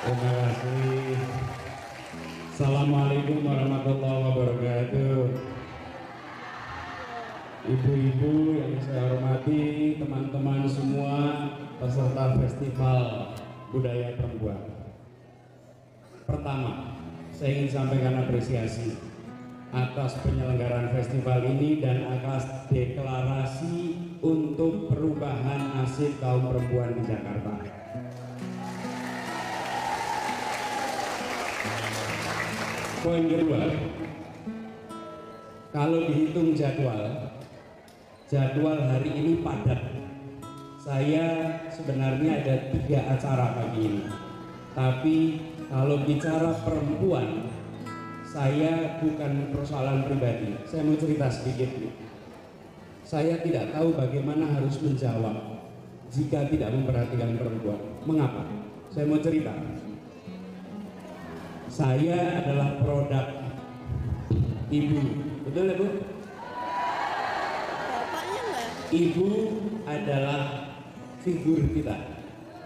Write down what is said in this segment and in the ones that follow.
Terima kasih. Assalamualaikum warahmatullahi wabarakatuh. Ibu-ibu yang saya hormati, teman-teman semua peserta Festival Budaya Perempuan. Pertama, saya ingin sampaikan apresiasi atas penyelenggaraan festival ini dan atas deklarasi untuk perubahan nasib kaum perempuan di Jakarta. Poin kedua, kalau dihitung jadwal hari ini padat. Saya sebenarnya ada 3 acara pagi ini, tapi kalau bicara perempuan, saya bukan persoalan pribadi. Saya mau cerita sedikit nih. Saya tidak tahu bagaimana harus menjawab jika tidak memperhatikan perempuan. Mengapa? Saya mau cerita. Saya adalah produk ibu, betul ya Bu? Ibu adalah figur kita,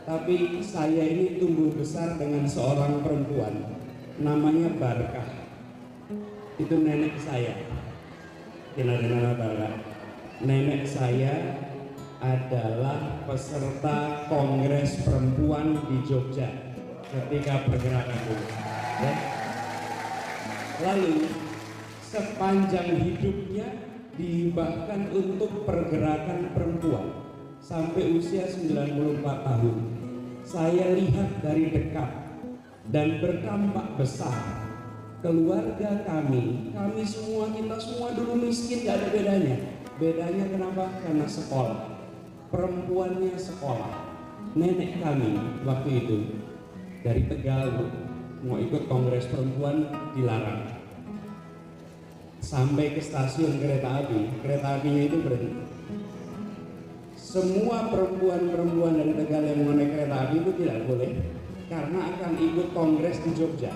tapi saya ini tumbuh besar dengan seorang perempuan, namanya Barkah. Itu nenek saya. Kenal Barkah. Nenek saya adalah peserta Kongres Perempuan di Jogja ketika pergerakan itu. Ya. Lalu sepanjang hidupnya dihibahkan untuk pergerakan perempuan sampai usia 94 tahun. Saya lihat dari dekat dan berdampak besar. Keluarga kami semua, kita semua dulu miskin, gak ada bedanya. Bedanya kenapa? Karena sekolah. Perempuannya sekolah. Nenek kami waktu itu dari Tegal, mau ikut kongres perempuan dilarang. Sampai ke stasiun kereta apinya itu berhenti. Semua perempuan dari Tegal yang mau naik kereta api itu tidak boleh, karena akan ikut kongres di Jogja.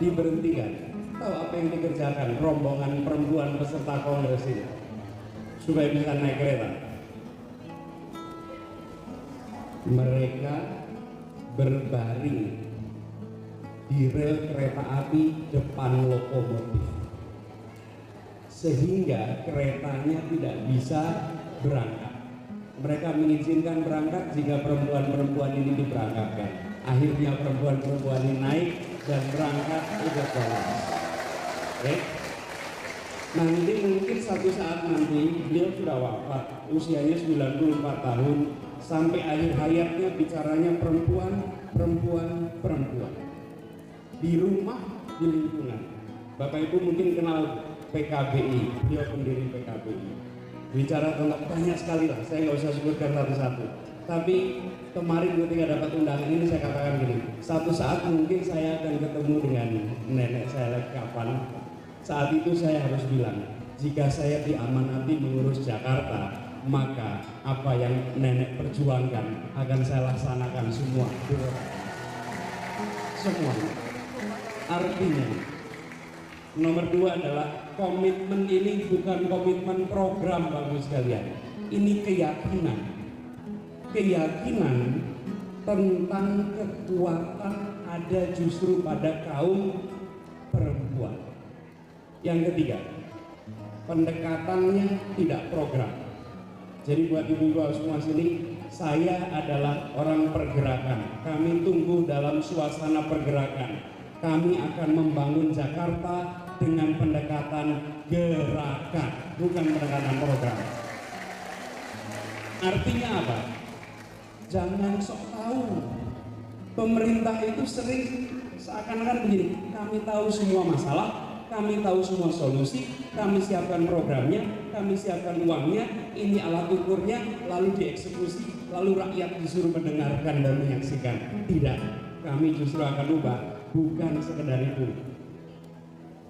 Diberhentikan. Tahu apa yang dikerjakan rombongan perempuan peserta kongres ini supaya bisa naik kereta? Mereka berbaring di rel kereta api depan lokomotif sehingga keretanya tidak bisa berangkat. Mereka mengizinkan berangkat jika perempuan-perempuan ini diberangkatkan. Akhirnya perempuan-perempuan ini naik dan berangkat ikut kongres. Oke? Nanti mungkin satu saat nanti beliau sudah wafat, usianya 94 tahun, sampai akhir hayatnya bicaranya perempuan. Di rumah, di lingkungan. Bapak Ibu mungkin kenal PKBI, dia pendiri PKBI. Bicara tentang banyak sekali lah, saya nggak usah sebutkan satu-satu. Tapi kemarin ketika dapat undangan ini saya katakan gini, satu saat mungkin saya akan ketemu dengan nenek saya lagi kapan. Saat itu saya harus bilang, jika saya diamanati mengurus Jakarta, maka apa yang nenek perjuangkan akan saya laksanakan semua. Semua. Artinya, nomor 2 adalah komitmen ini bukan komitmen program Bapak sekalian. Ini keyakinan tentang kekuatan ada justru pada kaum perempuan. Yang ketiga, pendekatannya tidak program. Jadi buat ibu-ibu semua sini, saya adalah orang pergerakan. Kami tumbuh dalam suasana pergerakan. Kami akan membangun Jakarta dengan pendekatan gerakan, bukan pendekatan program. Artinya apa? Jangan sok tahu. Pemerintah itu sering seakan-akan begini, kami tahu semua masalah, kami tahu semua solusi, kami siapkan programnya, kami siapkan uangnya, ini alat ukurnya, lalu dieksekusi, lalu rakyat disuruh mendengarkan dan menyaksikan. Tidak, kami justru akan ubah, bukan sekedar itu.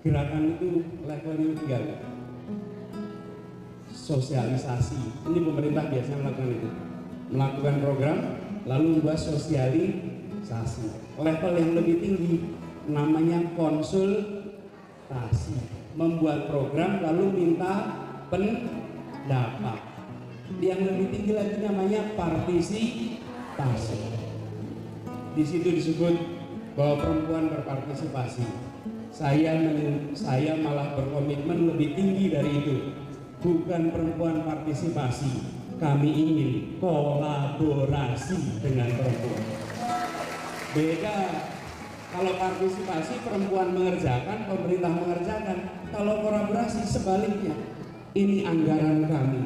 Gerakan itu levelnya 3. Sosialisasi, ini pemerintah biasanya melakukan itu, melakukan program, lalu membuat sosialisasi. Level yang lebih tinggi namanya konsultasi, membuat program lalu minta pendapat. Yang lebih tinggi lagi namanya partisipasi. Di situ disebut bahwa perempuan berpartisipasi. Saya malah berkomitmen lebih tinggi dari itu. Bukan perempuan partisipasi, kami ingin kolaborasi dengan perempuan. Beda. Kalau partisipasi perempuan mengerjakan, pemerintah mengerjakan. Kalau kolaborasi sebaliknya. Ini anggaran kami.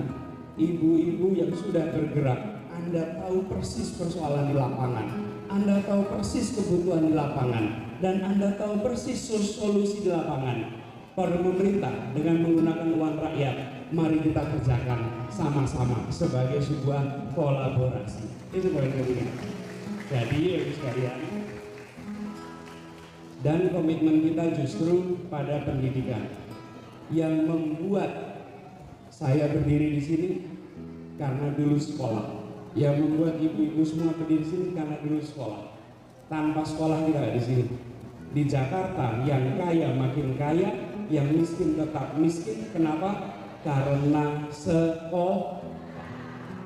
Ibu-ibu yang sudah bergerak, Anda tahu persis persoalan di lapangan. Anda tahu persis kebutuhan di lapangan. Dan Anda tahu persis solusi di lapangan. Para pemerintah dengan menggunakan uang rakyat, mari kita kerjakan sama-sama sebagai sebuah kolaborasi. Itu poin kedua. Jadi ibu sekalian, dan komitmen kita justru pada pendidikan. Yang membuat saya berdiri di sini karena dulu sekolah. Yang membuat ibu-ibu semua berdiri di sini karena dulu sekolah. Tanpa sekolah tidak di sini. Di Jakarta yang kaya makin kaya, yang miskin tetap miskin. Kenapa? Karena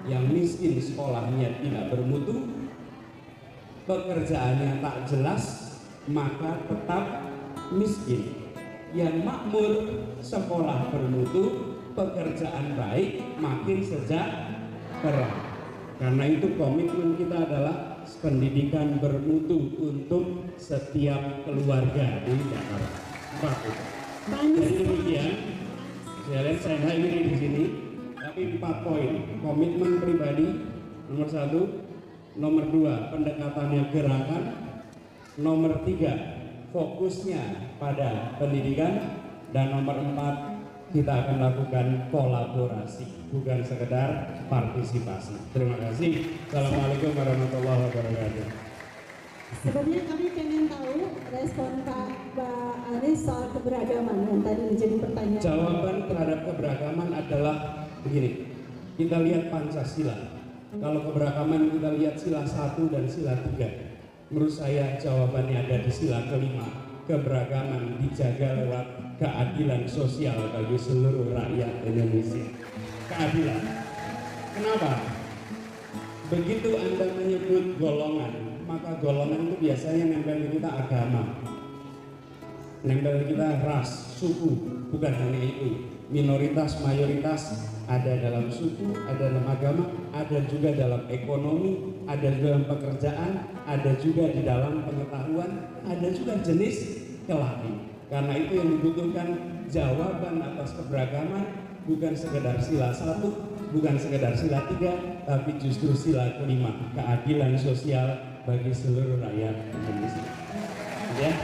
yang miskin sekolahnya tidak bermutu, pekerjaannya tak jelas, maka tetap miskin. Yang makmur, sekolah bermutu, pekerjaan baik, makin sejahtera. Karena itu komitmen kita adalah pendidikan bermutu untuk setiap keluarga di Jakarta. Jadi demikian, saya nggak ingin di sini, tapi 4 poin. Komitmen pribadi nomor 1, nomor 2 pendekatannya gerakan, nomor 3 fokusnya pada pendidikan, dan nomor 4 kita akan lakukan kolaborasi, bukan sekedar partisipasi. Terima kasih. Assalamualaikum warahmatullahi wabarakatuh. Sebelumnya kami ingin tahu respon Pak Aris soal keberagaman yang tadi menjadi pertanyaan. Jawaban terhadap keberagaman adalah begini. Kita lihat Pancasila. Kalau keberagaman kita lihat sila 1 dan sila 3. Menurut saya jawabannya ada di sila kelima. Keberagaman dijaga lewat keadilan sosial bagi seluruh rakyat Indonesia. Keadilan. Kenapa? Begitu Anda menyebut golongan, maka golongan itu biasanya nempel di kita agama, nempel di kita ras, suku. Bukan hanya itu, minoritas, mayoritas ada dalam suku, ada dalam agama, ada juga dalam ekonomi, ada juga dalam pekerjaan, ada juga di dalam pengetahuan, ada juga jenis kelamin. Karena itu yang dibutuhkan jawaban atas keberagaman bukan sekedar sila 1, bukan sekedar sila 3, tapi justru sila kelima, keadilan sosial bagi seluruh rakyat Indonesia. Ya.